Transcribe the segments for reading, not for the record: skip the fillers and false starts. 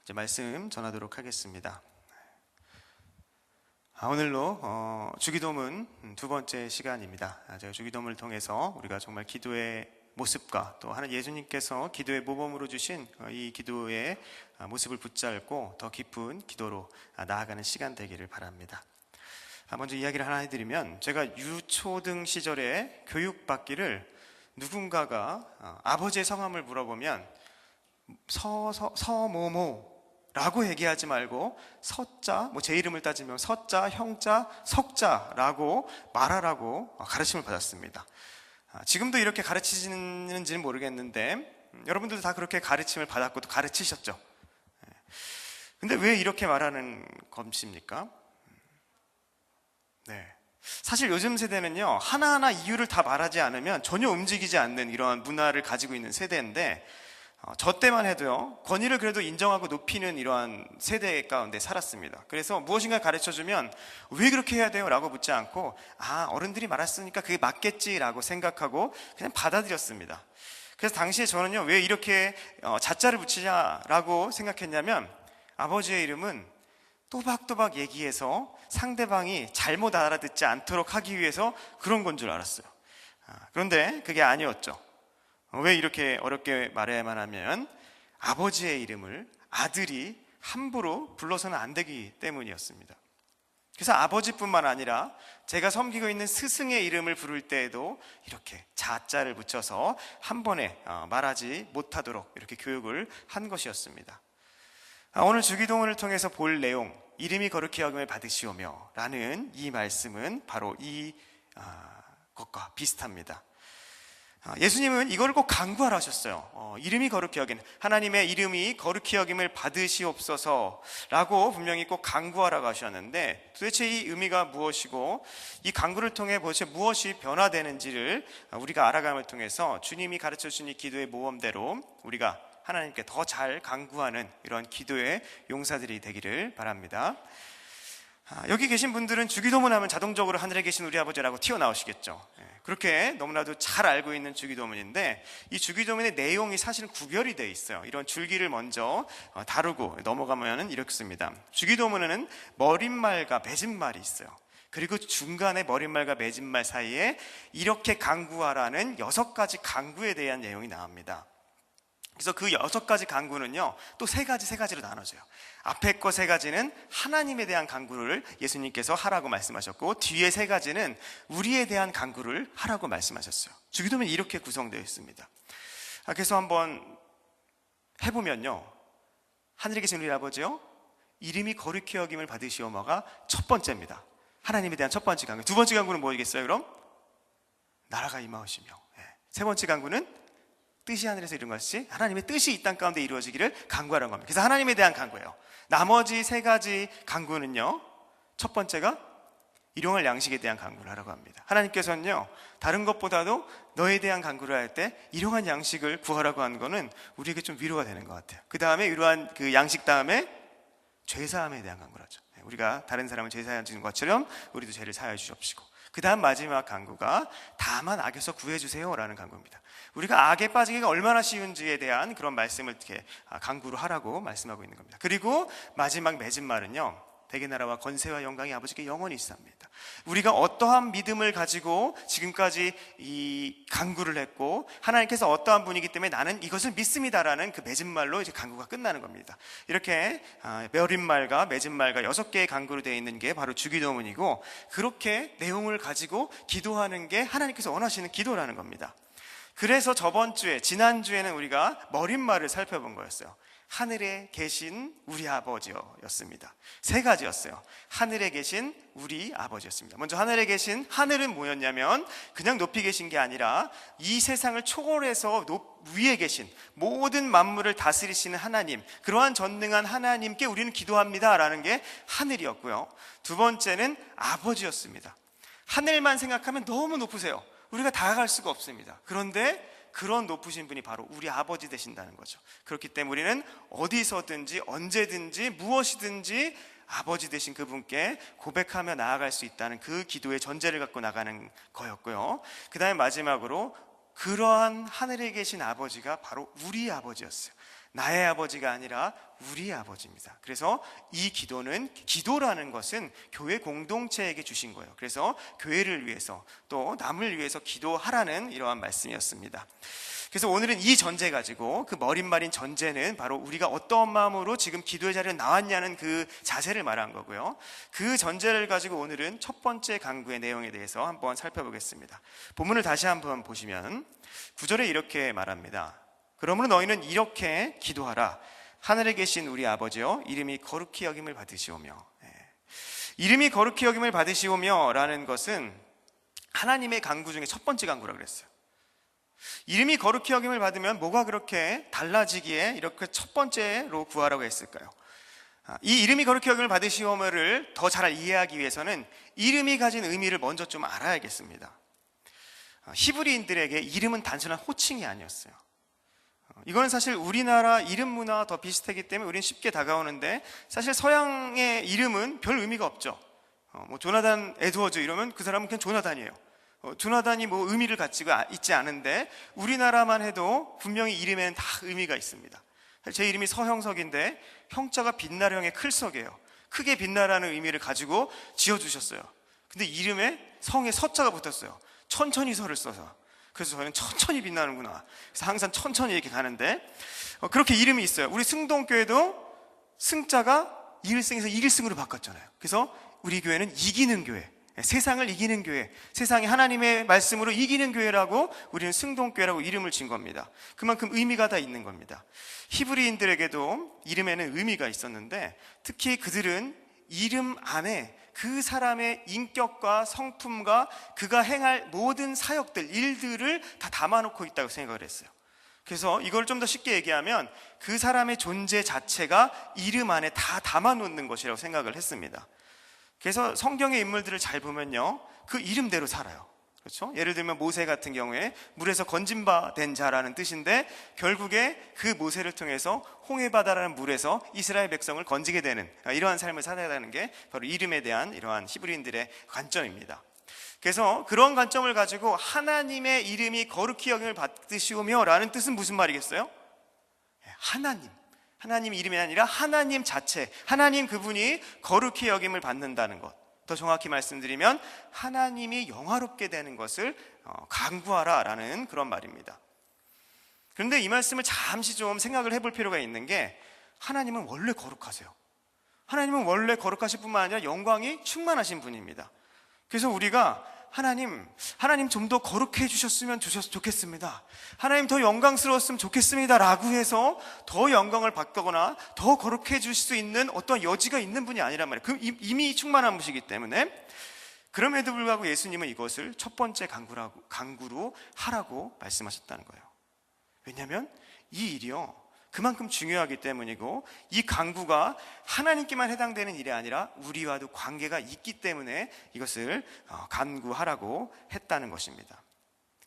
이제 말씀 전하도록 하겠습니다. 오늘로 주기도문 두 번째 시간입니다. 제가 주기도문을 통해서 우리가 정말 기도의 모습과 또 하나님 예수님께서 기도의 모범으로 주신 이 기도의 모습을 붙잡고 더 깊은 기도로 나아가는 시간 되기를 바랍니다. 먼저 이야기를 하나 해드리면, 제가 유초등 시절에 교육받기를 누군가가 아버지의 성함을 물어보면 서모모라고 얘기하지 말고 서자, 제 이름을 따지면 서자, 형자, 석자라고 말하라고 가르침을 받았습니다. 지금도 이렇게 가르치시는지는 모르겠는데 여러분들도 다 그렇게 가르침을 받았고 또 가르치셨죠. 근데 왜 이렇게 말하는 것입니까? 사실 요즘 세대는요, 하나하나 이유를 다 말하지 않으면 전혀 움직이지 않는 이러한 문화를 가지고 있는 세대인데, 저 때만 해도요, 권위를 그래도 인정하고 높이는 이러한 세대 가운데 살았습니다. 그래서 무엇인가 가르쳐주면 왜 그렇게 해야 돼요? 라고 묻지 않고, 어른들이 말했으니까 그게 맞겠지라고 생각하고 그냥 받아들였습니다. 그래서 당시에 저는요, 왜 이렇게 자자를 붙이냐라고 생각했냐면, 아버지의 이름은 또박또박 얘기해서 상대방이 잘못 알아듣지 않도록 하기 위해서 그런 건 줄 알았어요. 그런데 그게 아니었죠. 왜 이렇게 어렵게 말해야만 하면, 아버지의 이름을 아들이 함부로 불러서는 안 되기 때문이었습니다. 그래서 아버지뿐만 아니라 제가 섬기고 있는 스승의 이름을 부를 때에도 이렇게 자자를 붙여서 한 번에 말하지 못하도록 이렇게 교육을 한 것이었습니다. 오늘 주기도문을 통해서 볼 내용, 이름이 거룩히 여김을 받으시오며 라는 이 말씀은 바로 이 것과 비슷합니다. 예수님은 이걸 꼭 강구하라 하셨어요. 이름이 거룩히 여긴, 하나님의 이름이 거룩히 여김을 받으시옵소서 라고 분명히 꼭 강구하라고 하셨는데, 도대체 이 의미가 무엇이고 이 강구를 통해 도대체 무엇이 변화되는지를 우리가 알아감을 통해서 주님이 가르쳐 주신 이 기도의 모범대로 우리가 하나님께 더 잘 강구하는 이런 기도의 용사들이 되기를 바랍니다. 여기 계신 분들은 주기도문 하면 자동적으로 하늘에 계신 우리 아버지라고 튀어나오시겠죠. 그렇게 너무나도 잘 알고 있는 주기도문인데, 이 주기도문의 내용이 사실은 구별이 되어 있어요. 이런 줄기를 먼저 다루고 넘어가면 이렇습니다. 주기도문에는 머릿말과 맺은말이 있어요. 그리고 중간에 머릿말과 맺은말 사이에 이렇게 강구하라는 6가지 강구에 대한 내용이 나옵니다. 그래서 그 6가지 강구는요, 또 세 가지로 나눠져요. 앞에 거 3가지는 하나님에 대한 강구를 예수님께서 하라고 말씀하셨고, 뒤에 3가지는 우리에 대한 강구를 하라고 말씀하셨어요. 주기도문이 이렇게 구성되어 있습니다. 그래서 한번 해보면요, 하늘에 계신 우리 아버지요, 이름이 거룩히 여김을 받으시오마가 첫 번째입니다. 하나님에 대한 첫 번째 강구. 두 번째 강구는 뭐겠어요? 그럼 나라가 임하오시며. 세 번째 강구는 뜻이 하늘에서 이룬 것이 하나님의 뜻이 이 땅 가운데 이루어지기를 강구하라는 겁니다. 그래서 하나님에 대한 강구예요. 나머지 3가지 강구는요, 첫 번째가 일용할 양식에 대한 강구를 하라고 합니다. 하나님께서는요, 다른 것보다도 너에 대한 강구를 할 때 일용할 양식을 구하라고 하는 거는 우리에게 좀 위로가 되는 것 같아요. 그 다음에 위로한 그 양식 다음에 죄사함에 대한 강구를 하죠. 우리가 다른 사람을 죄사해 주는 것처럼 우리도 죄를 사하여 주십시고, 그 다음 마지막 강구가 다만 악에서 구해주세요 라는 강구입니다. 우리가 악에 빠지기가 얼마나 쉬운지에 대한 그런 말씀을 이렇게 강구로 하라고 말씀하고 있는 겁니다. 그리고 마지막 맺은 말은요, 대개 나라와 권세와 영광이 아버지께 영원히 있사옵니다. 우리가 어떠한 믿음을 가지고 지금까지 이 강구를 했고, 하나님께서 어떠한 분이기 때문에 나는 이것을 믿습니다라는 그 맺은 말로 이제 강구가 끝나는 겁니다. 이렇게 맺은말과 맺은 말과 6개의 강구로 되어 있는 게 바로 주기도문이고, 그렇게 내용을 가지고 기도하는 게 하나님께서 원하시는 기도라는 겁니다. 그래서 지난주에는 우리가 머릿말을 살펴본 거였어요. 하늘에 계신 우리 아버지였습니다. 3가지였어요. 하늘에 계신 우리 아버지였습니다. 먼저 하늘에 계신, 하늘은 뭐였냐면 그냥 높이 계신 게 아니라 이 세상을 초월해서 위에 계신 모든 만물을 다스리시는 하나님, 그러한 전능한 하나님께 우리는 기도합니다 라는 게 하늘이었고요. 두 번째는 아버지였습니다. 하늘만 생각하면 너무 높으세요. 우리가 다가갈 수가 없습니다. 그런데 그런 높으신 분이 바로 우리 아버지 되신다는 거죠. 그렇기 때문에 우리는 어디서든지 언제든지 무엇이든지 아버지 되신 그분께 고백하며 나아갈 수 있다는 그 기도의 전제를 갖고 나가는 거였고요. 그 다음에 마지막으로 그러한 하늘에 계신 아버지가 바로 우리 아버지였어요. 나의 아버지가 아니라 우리의 아버지입니다. 그래서 이 기도라는 것은 교회 공동체에게 주신 거예요. 그래서 교회를 위해서 또 남을 위해서 기도하라는 이러한 말씀이었습니다. 그래서 오늘은 이 전제 가지고, 그 머릿말인 전제는 바로 우리가 어떠한 마음으로 지금 기도의 자리에 나왔냐는 그 자세를 말한 거고요. 그 전제를 가지고 오늘은 첫 번째 강구의 내용에 대해서 한번 살펴보겠습니다. 본문을 다시 한번 보시면 9절에 이렇게 말합니다. 그러므로 너희는 이렇게 기도하라. 하늘에 계신 우리 아버지여, 이름이 거룩히 여김을 받으시오며. 이름이 거룩히 여김을 받으시오며 라는 것은 하나님의 강구 중에 첫 번째 강구라고 그랬어요. 이름이 거룩히 여김을 받으면 뭐가 그렇게 달라지기에 이렇게 첫 번째로 구하라고 했을까요? 이 이름이 거룩히 여김을 받으시오며를 더 잘 이해하기 위해서는 이름이 가진 의미를 먼저 좀 알아야겠습니다. 히브리인들에게 이름은 단순한 호칭이 아니었어요. 이거는 사실 우리나라 이름 문화와 더 비슷하기 때문에 우리는 쉽게 다가오는데, 사실 서양의 이름은 별 의미가 없죠. 조나단 에드워즈 이러면 그 사람은 그냥 조나단이에요. 조나단이 뭐 의미를 갖지고 있지 않은데, 우리나라만 해도 분명히 이름에는 다 의미가 있습니다. 제 이름이 서형석인데 형자가 빛나령의 클석이에요. 크게 빛나라는 의미를 가지고 지어주셨어요. 근데 이름에 성에 서자가 붙었어요. 천천히 서를 써서. 그래서 저는 천천히 빛나는구나. 그래서 항상 천천히 이렇게 가는데, 그렇게 이름이 있어요. 우리 승동교회도 승자가 이일승에서 이길승으로 바꿨잖아요. 그래서 우리 교회는 이기는 교회, 세상을 이기는 교회, 세상이 하나님의 말씀으로 이기는 교회라고 우리는 승동교회라고 이름을 진 겁니다. 그만큼 의미가 다 있는 겁니다. 히브리인들에게도 이름에는 의미가 있었는데, 특히 그들은 이름 안에 그 사람의 인격과 성품과 그가 행할 모든 사역들, 일들을 다 담아놓고 있다고 생각을 했어요. 그래서 이걸 좀 더 쉽게 얘기하면 그 사람의 존재 자체가 이름 안에 다 담아놓는 것이라고 생각을 했습니다. 그래서 성경의 인물들을 잘 보면요, 그 이름대로 살아요. 그렇죠? 예를 들면 모세 같은 경우에 물에서 건진 바 된 자라는 뜻인데, 결국에 그 모세를 통해서 홍해바다라는 물에서 이스라엘 백성을 건지게 되는 이러한 삶을 살아가는 게 바로 이름에 대한 이러한 히브리인들의 관점입니다. 그래서 그런 관점을 가지고 하나님의 이름이 거룩히 여김을 받으시오며 라는 뜻은 무슨 말이겠어요? 하나님 이름이 아니라 하나님 자체, 하나님 그분이 거룩히 여김을 받는다는 것. 더 정확히 말씀드리면 하나님이 영화롭게 되는 것을 간구하라 라는 그런 말입니다. 그런데 이 말씀을 잠시 좀 생각을 해볼 필요가 있는 게, 하나님은 원래 거룩하세요. 하나님은 원래 거룩하실 뿐만 아니라 영광이 충만하신 분입니다. 그래서 우리가 하나님 좀 더 거룩해 주셨으면 좋겠습니다, 하나님 더 영광스러웠으면 좋겠습니다 라고 해서 더 영광을 받거나 더 거룩해 주실 수 있는 어떤 여지가 있는 분이 아니란 말이에요. 이미 충만한 분이기 때문에. 그럼에도 불구하고 예수님은 이것을 첫 번째 강구로 하라고 말씀하셨다는 거예요. 왜냐하면 이 일이요, 그만큼 중요하기 때문이고, 이 강구가 하나님께만 해당되는 일이 아니라 우리와도 관계가 있기 때문에 이것을 간구하라고 했다는 것입니다.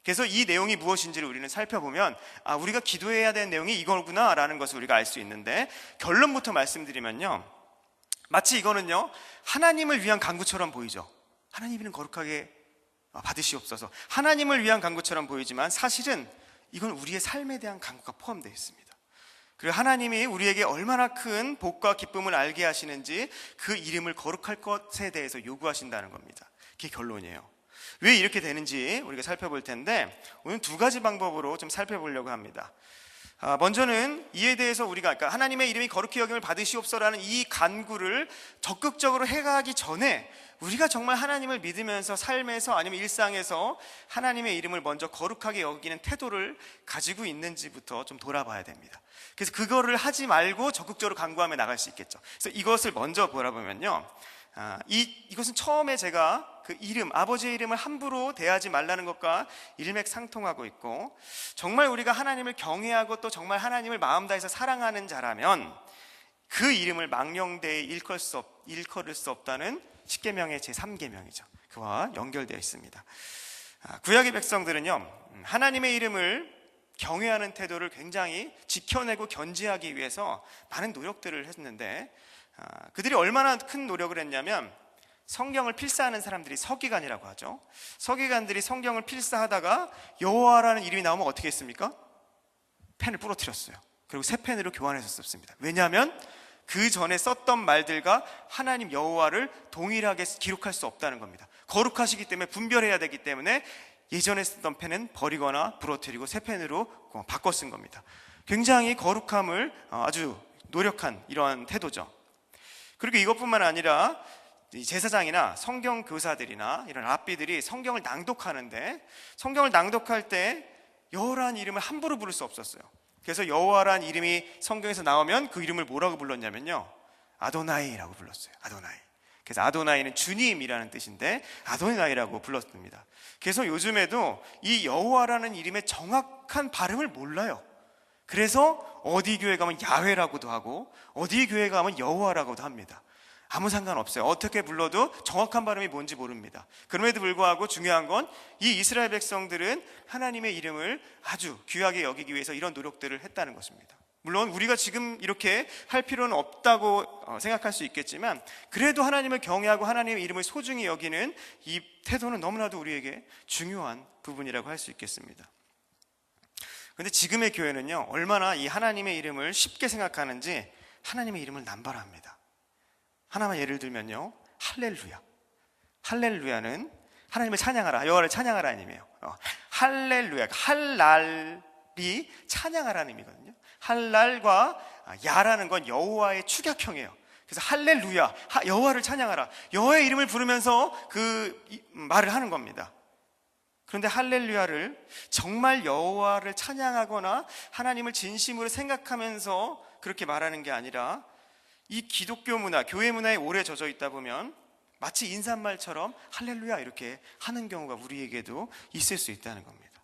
그래서 이 내용이 무엇인지를 우리는 살펴보면, 우리가 기도해야 되는 내용이 이거구나 라는 것을 우리가 알 수 있는데, 결론부터 말씀드리면요, 마치 이거는요 하나님을 위한 간구처럼 보이죠. 하나님은 거룩하게 받으시옵소서, 하나님을 위한 간구처럼 보이지만 사실은 이건 우리의 삶에 대한 간구가 포함되어 있습니다. 그리고 하나님이 우리에게 얼마나 큰 복과 기쁨을 알게 하시는지 그 이름을 거룩할 것에 대해서 요구하신다는 겁니다. 그게 결론이에요. 왜 이렇게 되는지 우리가 살펴볼 텐데, 오늘 두 가지 방법으로 좀 살펴보려고 합니다. 먼저는 이에 대해서 우리가, 그러니까 하나님의 이름이 거룩히 여김을 받으시옵소서라는 이 간구를 적극적으로 해가기 전에 우리가 정말 하나님을 믿으면서 삶에서 아니면 일상에서 하나님의 이름을 먼저 거룩하게 여기는 태도를 가지고 있는지부터 좀 돌아봐야 됩니다. 그래서 그거를 하지 말고 적극적으로 간구하며 나갈 수 있겠죠. 그래서 이것을 먼저 보라보면요, 이것은 처음에 제가 그 이름, 아버지의 이름을 함부로 대하지 말라는 것과 일맥상통하고 있고, 정말 우리가 하나님을 경외하고 또 정말 하나님을 마음 다해서 사랑하는 자라면 그 이름을 망령되이 일컬을 수 없다는 십계명의 제3계명이죠. 그와 연결되어 있습니다. 구약의 백성들은요, 하나님의 이름을 경외하는 태도를 굉장히 지켜내고 견지하기 위해서 많은 노력들을 했는데, 그들이 얼마나 큰 노력을 했냐면, 성경을 필사하는 사람들이 서기관이라고 하죠. 서기관들이 성경을 필사하다가 여호와라는 이름이 나오면 어떻게 했습니까? 펜을 부러뜨렸어요. 그리고 새 펜으로 교환해서 썼습니다. 왜냐하면 그 전에 썼던 말들과 하나님 여호와를 동일하게 기록할 수 없다는 겁니다. 거룩하시기 때문에 분별해야 되기 때문에 예전에 쓰던 펜은 버리거나 부러뜨리고 새 펜으로 바꿔 쓴 겁니다. 굉장히 거룩함을 아주 노력한 이러한 태도죠. 그리고 이것뿐만 아니라 제사장이나 성경 교사들이나 이런 랍비들이 성경을 낭독하는데, 성경을 낭독할 때 여호와라는 이름을 함부로 부를 수 없었어요. 그래서 여호와라는 이름이 성경에서 나오면 그 이름을 뭐라고 불렀냐면요, 아도나이라고 불렀어요. 아도나이. 그래서 아도나이는 주님이라는 뜻인데 아도나이라고 불렀습니다. 그래서 요즘에도 이 여호와라는 이름의 정확한 발음을 몰라요. 그래서 어디 교회 가면 야훼라고도 하고 어디 교회 가면 여호와라고도 합니다. 아무 상관없어요. 어떻게 불러도 정확한 발음이 뭔지 모릅니다. 그럼에도 불구하고 중요한 건 이 이스라엘 백성들은 하나님의 이름을 아주 귀하게 여기기 위해서 이런 노력들을 했다는 것입니다. 물론 우리가 지금 이렇게 할 필요는 없다고 생각할 수 있겠지만, 그래도 하나님을 경외하고 하나님의 이름을 소중히 여기는 이 태도는 너무나도 우리에게 중요한 부분이라고 할 수 있겠습니다. 그런데 지금의 교회는요, 얼마나 이 하나님의 이름을 쉽게 생각하는지 하나님의 이름을 남발합니다. 하나만 예를 들면요, 할렐루야. 할렐루야는 하나님을 찬양하라, 여호와를 찬양하라는 의미예요. 할렐루야, 할랄이 찬양하라는 의미거든요. 할랄과 야라는 건 여호와의 축약형이에요. 그래서 할렐루야, 여호와를 찬양하라, 여호와의 이름을 부르면서 그 말을 하는 겁니다. 그런데 할렐루야를 정말 여호와를 찬양하거나 하나님을 진심으로 생각하면서 그렇게 말하는 게 아니라, 이 기독교 문화, 교회 문화에 오래 젖어 있다 보면 마치 인사말처럼 할렐루야 이렇게 하는 경우가 우리에게도 있을 수 있다는 겁니다.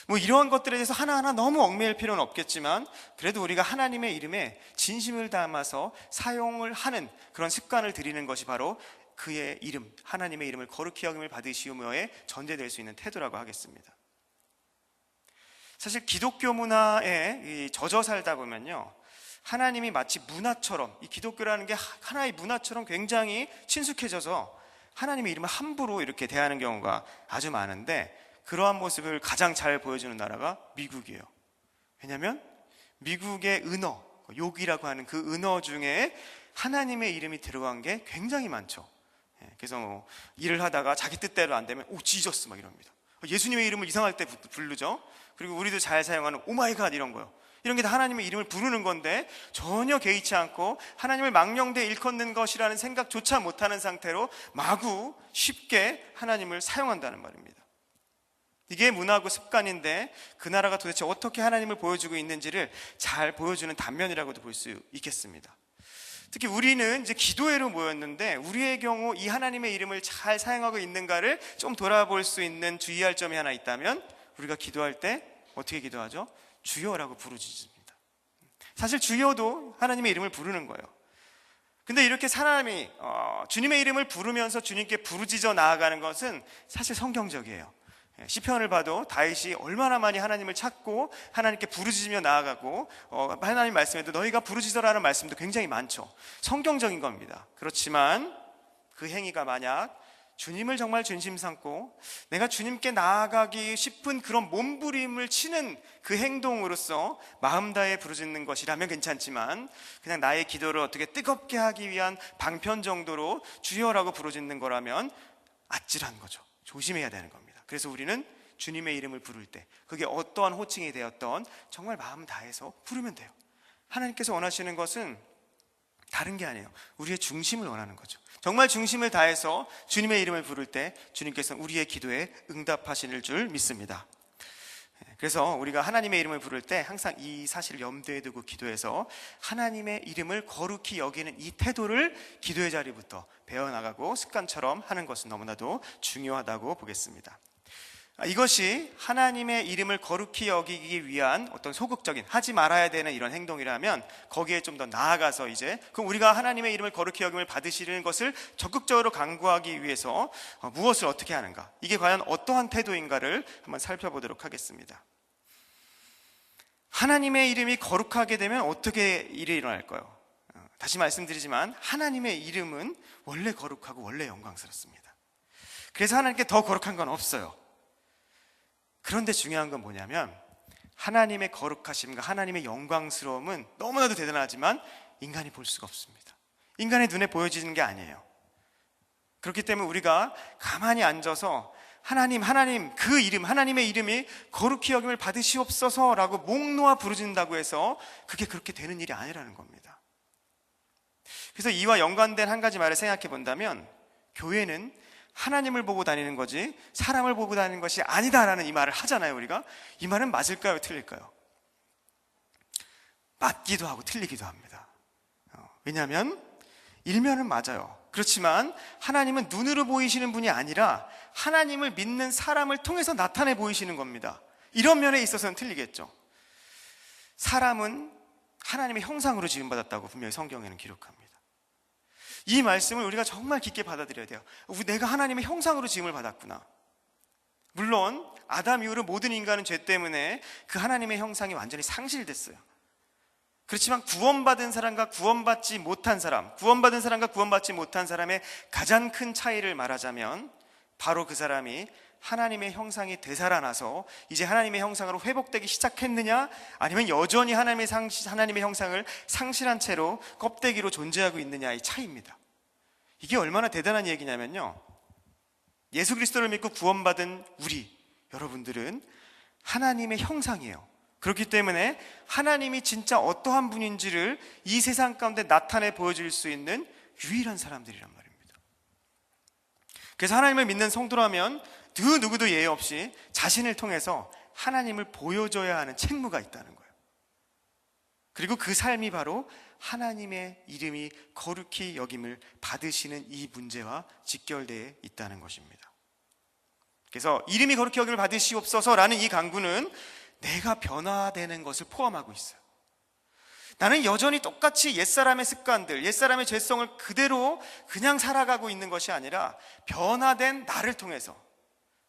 뭐 이러한 것들에 대해서 하나하나 너무 얽매일 필요는 없겠지만, 그래도 우리가 하나님의 이름에 진심을 담아서 사용을 하는 그런 습관을 들이는 것이 바로 그의 이름, 하나님의 이름을 거룩히 여김을 받으시오며에 전제될 수 있는 태도라고 하겠습니다. 사실 기독교 문화에 젖어 살다 보면요, 하나님이 마치 문화처럼, 이 기독교라는 게 하나의 문화처럼 굉장히 친숙해져서 하나님의 이름을 함부로 이렇게 대하는 경우가 아주 많은데, 그러한 모습을 가장 잘 보여주는 나라가 미국이에요. 왜냐하면 미국의 은어, 욕이라고 하는 그 은어 중에 하나님의 이름이 들어간 게 굉장히 많죠. 그래서 뭐 일을 하다가 자기 뜻대로 안 되면 오 지저스 막 이럽니다. 예수님의 이름을 이상할 때 부르죠. 그리고 우리도 잘 사용하는 오마이갓 이런 거요. 이런 게 다 하나님의 이름을 부르는 건데 전혀 개의치 않고 하나님을 망령되이 일컫는 것이라는 생각조차 못하는 상태로 마구 쉽게 하나님을 사용한다는 말입니다. 이게 문화고 습관인데, 그 나라가 도대체 어떻게 하나님을 보여주고 있는지를 잘 보여주는 단면이라고도 볼 수 있겠습니다. 특히 우리는 이제 기도회로 모였는데, 우리의 경우 이 하나님의 이름을 잘 사용하고 있는가를 좀 돌아볼 수 있는 주의할 점이 하나 있다면, 우리가 기도할 때 어떻게 기도하죠? 주여라고 부르짖습니다. 사실 주여도 하나님의 이름을 부르는 거예요. 근데 이렇게 사람이 주님의 이름을 부르면서 주님께 부르짖어 나아가는 것은 사실 성경적이에요. 시편을 봐도 다윗이 얼마나 많이 하나님을 찾고 하나님께 부르짖으며 나아가고, 하나님 말씀에도 너희가 부르짖어라는 말씀도 굉장히 많죠. 성경적인 겁니다. 그렇지만 그 행위가 만약 주님을 정말 중심 삼고 내가 주님께 나아가기 싶은 그런 몸부림을 치는 그 행동으로서 마음 다해 부르짖는 것이라면 괜찮지만, 그냥 나의 기도를 어떻게 뜨겁게 하기 위한 방편 정도로 주여라고 부르짖는 거라면 아찔한 거죠. 조심해야 되는 겁니다. 그래서 우리는 주님의 이름을 부를 때, 그게 어떠한 호칭이 되었던 정말 마음 다해서 부르면 돼요. 하나님께서 원하시는 것은 다른 게 아니에요. 우리의 중심을 원하는 거죠. 정말 중심을 다해서 주님의 이름을 부를 때 주님께서는 우리의 기도에 응답하시는 줄 믿습니다. 그래서 우리가 하나님의 이름을 부를 때 항상 이 사실을 염두에 두고 기도해서 하나님의 이름을 거룩히 여기는 이 태도를 기도의 자리부터 배워나가고 습관처럼 하는 것은 너무나도 중요하다고 보겠습니다. 이것이 하나님의 이름을 거룩히 여기기 위한 어떤 소극적인, 하지 말아야 되는 이런 행동이라면, 거기에 좀 더 나아가서 이제 그럼 우리가 하나님의 이름을 거룩히 여김을 받으시는 것을 적극적으로 강구하기 위해서 무엇을 어떻게 하는가, 이게 과연 어떠한 태도인가를 한번 살펴보도록 하겠습니다. 하나님의 이름이 거룩하게 되면 어떻게 일이 일어날까요? 다시 말씀드리지만 하나님의 이름은 원래 거룩하고 원래 영광스럽습니다. 그래서 하나님께 더 거룩한 건 없어요. 그런데 중요한 건 뭐냐면, 하나님의 거룩하심과 하나님의 영광스러움은 너무나도 대단하지만 인간이 볼 수가 없습니다. 인간의 눈에 보여지는 게 아니에요. 그렇기 때문에 우리가 가만히 앉아서 하나님 그 이름, 하나님의 이름이 거룩히 여김을 받으시옵소서 라고 목 놓아 부르짖는다고 해서 그게 그렇게 되는 일이 아니라는 겁니다. 그래서 이와 연관된 한 가지 말을 생각해 본다면, 교회는 하나님을 보고 다니는 거지 사람을 보고 다니는 것이 아니다라는 이 말을 하잖아요. 우리가 이 말은 맞을까요, 틀릴까요? 맞기도 하고 틀리기도 합니다. 왜냐하면 일면은 맞아요. 그렇지만 하나님은 눈으로 보이시는 분이 아니라 하나님을 믿는 사람을 통해서 나타내 보이시는 겁니다. 이런 면에 있어서는 틀리겠죠. 사람은 하나님의 형상으로 지음받았다고 분명히 성경에는 기록합니다. 이 말씀을 우리가 정말 깊게 받아들여야 돼요. 내가 하나님의 형상으로 지음을 받았구나. 물론 아담 이후로 모든 인간은 죄 때문에 그 하나님의 형상이 완전히 상실됐어요. 그렇지만 구원받은 사람과 구원받지 못한 사람, 구원받은 사람과 구원받지 못한 사람의 가장 큰 차이를 말하자면 바로 그 사람이 하나님의 형상이 되살아나서 이제 하나님의 형상으로 회복되기 시작했느냐, 아니면 여전히 하나님의 형상을 상실한 채로 껍데기로 존재하고 있느냐의 차이입니다. 이게 얼마나 대단한 얘기냐면요, 예수 그리스도를 믿고 구원받은 우리 여러분들은 하나님의 형상이에요. 그렇기 때문에 하나님이 진짜 어떠한 분인지를 이 세상 가운데 나타내 보여줄 수 있는 유일한 사람들이란 말입니다. 그래서 하나님을 믿는 성도라면 그 누구도 예외 없이 자신을 통해서 하나님을 보여줘야 하는 책무가 있다는 거예요. 그리고 그 삶이 바로 하나님의 이름이 거룩히 여김을 받으시는 이 문제와 직결되어 있다는 것입니다. 그래서 이름이 거룩히 여김을 받으시옵소서라는 이 간구는 내가 변화되는 것을 포함하고 있어요. 나는 여전히 똑같이 옛사람의 습관들, 옛사람의 죄성을 그대로 그냥 살아가고 있는 것이 아니라 변화된 나를 통해서,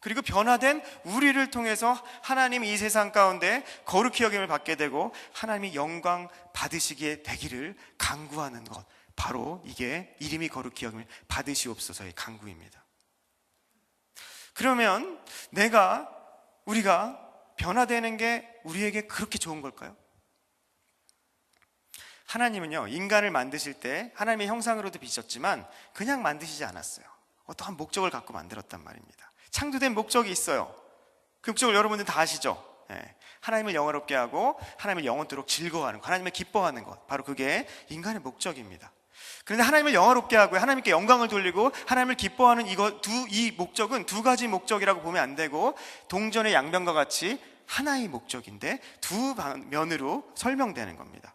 그리고 변화된 우리를 통해서 하나님이 이 세상 가운데 거룩히 여김을 받게 되고 하나님이 영광 받으시기에 되기를 간구하는 것, 바로 이게 이름이 거룩히 여김을 받으시옵소서의 간구입니다. 그러면 우리가 변화되는 게 우리에게 그렇게 좋은 걸까요? 하나님은요, 인간을 만드실 때 하나님의 형상으로도 빚었지만 그냥 만드시지 않았어요. 어떠한 목적을 갖고 만들었단 말입니다. 창조된 목적이 있어요. 그 목적을 여러분들 다 아시죠? 하나님을 영화롭게 하고 하나님을 영원토록 즐거워하는 것, 하나님을 기뻐하는 것, 바로 그게 인간의 목적입니다. 그런데 하나님을 영화롭게 하고 하나님께 영광을 돌리고 하나님을 기뻐하는 이 목적은 두 가지 목적이라고 보면 안 되고 동전의 양면과 같이 하나의 목적인데 두 면으로 설명되는 겁니다.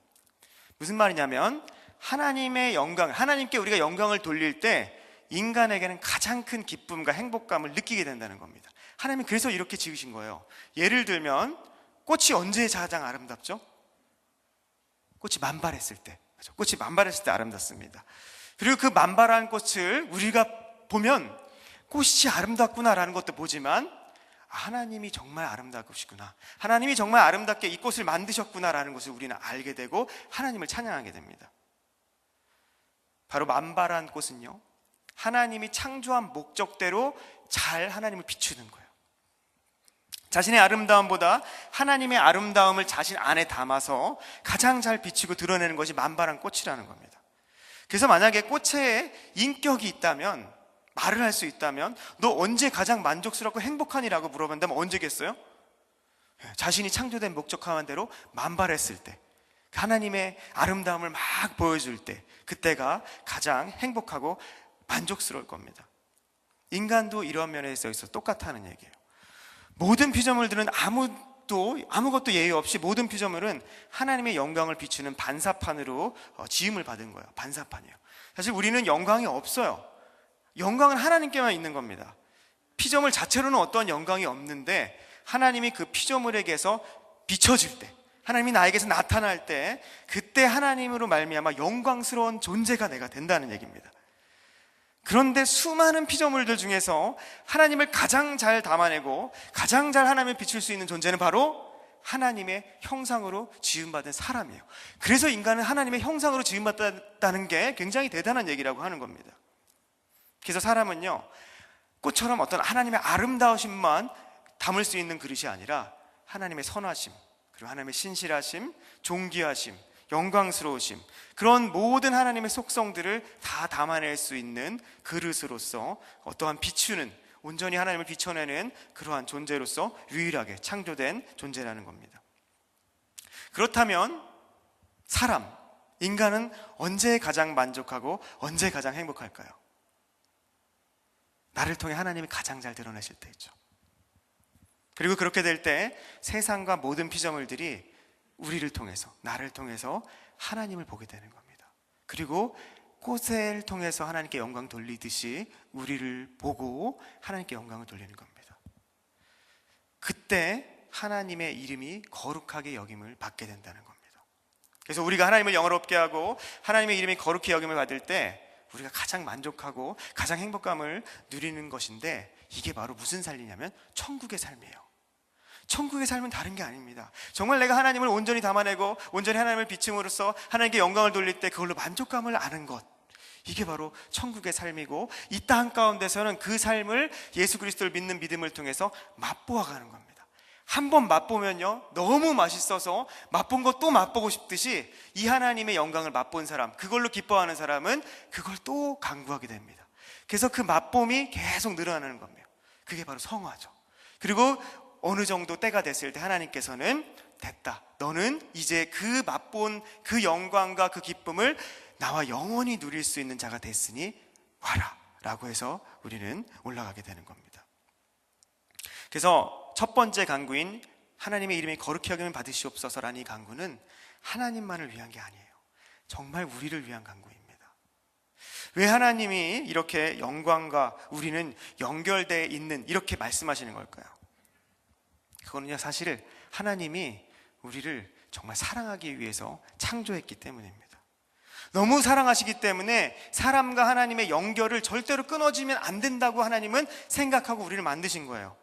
무슨 말이냐면 하나님의 영광, 하나님께 우리가 영광을 돌릴 때 인간에게는 가장 큰 기쁨과 행복감을 느끼게 된다는 겁니다. 하나님이 그래서 이렇게 지으신 거예요. 예를 들면 꽃이 언제 가장 아름답죠? 꽃이 만발했을 때. 꽃이 만발했을 때 아름답습니다. 그리고 그 만발한 꽃을 우리가 보면 꽃이 아름답구나라는 것도 보지만 하나님이 정말 아름다우시구나, 하나님이 정말 아름답게 이 꽃을 만드셨구나라는 것을 우리는 알게 되고 하나님을 찬양하게 됩니다. 바로 만발한 꽃은요, 하나님이 창조한 목적대로 잘 하나님을 비추는 거예요. 자신의 아름다움보다 하나님의 아름다움을 자신 안에 담아서 가장 잘 비추고 드러내는 것이 만발한 꽃이라는 겁니다. 그래서 만약에 꽃에 인격이 있다면, 말을 할 수 있다면 너 언제 가장 만족스럽고 행복하니라고 물어본다면 언제겠어요? 자신이 창조된 목적 가운데로 만발했을 때, 하나님의 아름다움을 막 보여줄 때, 그때가 가장 행복하고 만족스러울 겁니다. 인간도 이런 면에 있어서 똑같다는 얘기예요. 모든 피조물들은 아무것도 예외 없이 모든 피조물은 하나님의 영광을 비추는 반사판으로 지음을 받은 거예요. 반사판이에요. 사실 우리는 영광이 없어요. 영광은 하나님께만 있는 겁니다. 피조물 자체로는 어떤 영광이 없는데 하나님이 그 피조물에게서 비춰질 때, 하나님이 나에게서 나타날 때, 그때 하나님으로 말미암아 영광스러운 존재가 내가 된다는 얘기입니다. 그런데 수많은 피조물들 중에서 하나님을 가장 잘 담아내고 가장 잘 하나님을 비출 수 있는 존재는 바로 하나님의 형상으로 지음받은 사람이에요. 그래서 인간은 하나님의 형상으로 지음받았다는 게 굉장히 대단한 얘기라고 하는 겁니다. 그래서 사람은요, 꽃처럼 어떤 하나님의 아름다우심만 담을 수 있는 그릇이 아니라 하나님의 선하심, 그리고 하나님의 신실하심, 존귀하심, 영광스러우심, 그런 모든 하나님의 속성들을 다 담아낼 수 있는 그릇으로서 어떠한 비추는, 온전히 하나님을 비춰내는 그러한 존재로서 유일하게 창조된 존재라는 겁니다. 그렇다면 인간은 언제 가장 만족하고 언제 가장 행복할까요? 나를 통해 하나님이 가장 잘 드러내실 때있죠. 그리고 그렇게 될 때 세상과 모든 피조물들이 우리를 통해서, 나를 통해서 하나님을 보게 되는 겁니다. 그리고 꽃을 통해서 하나님께 영광 돌리듯이 우리를 보고 하나님께 영광을 돌리는 겁니다. 그때 하나님의 이름이 거룩하게 여김을 받게 된다는 겁니다. 그래서 우리가 하나님을 영화롭게 하고 하나님의 이름이 거룩히 여김을 받을 때 우리가 가장 만족하고 가장 행복감을 누리는 것인데, 이게 바로 무슨 삶이냐면 천국의 삶이에요. 천국의 삶은 다른 게 아닙니다. 정말 내가 하나님을 온전히 담아내고 온전히 하나님을 비춤으로써 하나님께 영광을 돌릴 때 그걸로 만족감을 아는 것, 이게 바로 천국의 삶이고, 이 땅 가운데서는 그 삶을 예수 그리스도를 믿는 믿음을 통해서 맛보아가는 겁니다. 한번 맛보면요, 너무 맛있어서 맛본 거 또 맛보고 싶듯이 이 하나님의 영광을 맛본 사람, 그걸로 기뻐하는 사람은 그걸 또 강구하게 됩니다. 그래서 그 맛봄이 계속 늘어나는 겁니다. 그게 바로 성화죠. 그리고 어느 정도 때가 됐을 때 하나님께서는 됐다, 너는 이제 그 맛본 그 영광과 그 기쁨을 나와 영원히 누릴 수 있는 자가 됐으니 와라 라고 해서 우리는 올라가게 되는 겁니다. 그래서 첫 번째 간구인 하나님의 이름이 거룩히 여김을 받으시옵소서라는 이 간구는 하나님만을 위한 게 아니에요. 정말 우리를 위한 간구입니다. 왜 하나님이 이렇게 영광과 우리는 연결되어 있는, 이렇게 말씀하시는 걸까요? 그거는요, 사실 하나님이 우리를 정말 사랑하기 위해서 창조했기 때문입니다. 너무 사랑하시기 때문에 사람과 하나님의 연결을 절대로 끊어지면 안 된다고 하나님은 생각하고 우리를 만드신 거예요.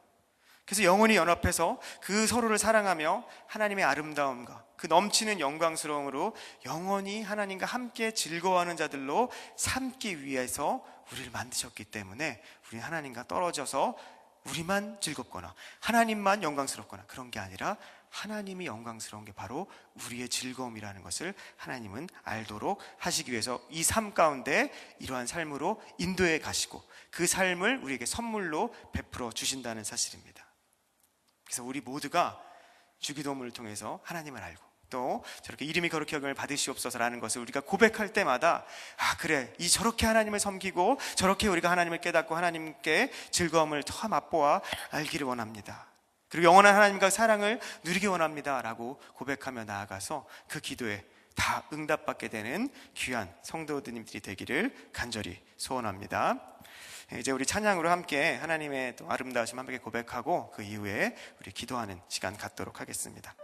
그래서 영원히 연합해서 그 서로를 사랑하며 하나님의 아름다움과 그 넘치는 영광스러움으로 영원히 하나님과 함께 즐거워하는 자들로 삼기 위해서 우리를 만드셨기 때문에, 우리는 하나님과 떨어져서 우리만 즐겁거나 하나님만 영광스럽거나 그런 게 아니라 하나님이 영광스러운 게 바로 우리의 즐거움이라는 것을 하나님은 알도록 하시기 위해서 이 삶 가운데 이러한 삶으로 인도해 가시고 그 삶을 우리에게 선물로 베풀어 주신다는 사실입니다. 그래서 우리 모두가 주기도문을 통해서 하나님을 알고 또 저렇게 이름이 거룩히 여김을 받으시옵소서라는 것을 우리가 고백할 때마다, 아 그래, 이 저렇게 하나님을 섬기고 저렇게 우리가 하나님을 깨닫고 하나님께 즐거움을 더 맛보아 알기를 원합니다. 그리고 영원한 하나님과 사랑을 누리기 원합니다 라고 고백하며 나아가서 그 기도에 다 응답받게 되는 귀한 성도님들이 되기를 간절히 소원합니다. 이제 우리 찬양으로 함께 하나님의 또 아름다우심 함께 고백하고 그 이후에 우리 기도하는 시간 갖도록 하겠습니다.